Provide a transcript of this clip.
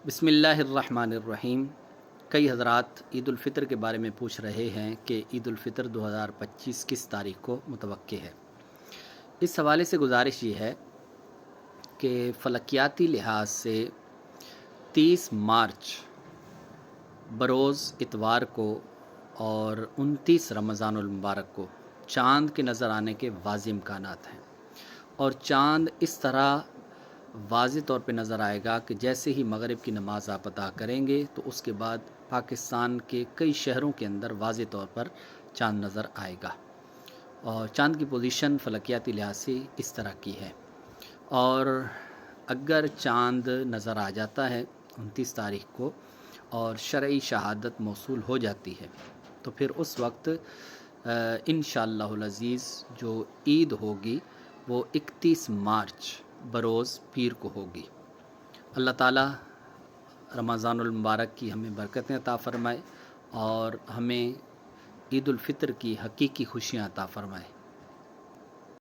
بسم اللہ الرحمن الرحیم۔ کئی حضرات عید الفطر کے بارے میں پوچھ رہے ہیں کہ عید الفطر 2025 کس تاریخ کو متوقع ہے۔ اس حوالے سے گزارش یہ ہے کہ فلکیاتی لحاظ سے 30 مارچ بروز اتوار کو اور 29 رمضان المبارک کو چاند کے نظر آنے کے واضح امکانات ہیں، اور چاند اس طرح واضح طور پہ نظر آئے گا کہ جیسے ہی مغرب کی نماز آپ ادا کریں گے تو اس کے بعد پاکستان کے کئی شہروں کے اندر واضح طور پر چاند نظر آئے گا، اور چاند کی پوزیشن فلکیاتی لحاظ سے اس طرح کی ہے۔ اور اگر چاند نظر آ جاتا ہے 29 تاریخ کو اور شرعی شہادت موصول ہو جاتی ہے تو پھر اس وقت انشاءاللہ العزیز جو عید ہوگی وہ 31 مارچ بروز پیر کو ہوگی۔ اللہ تعالیٰ رمضان المبارک کی ہمیں برکتیں عطا فرمائے اور ہمیں عید الفطر کی حقیقی خوشیاں عطا فرمائے۔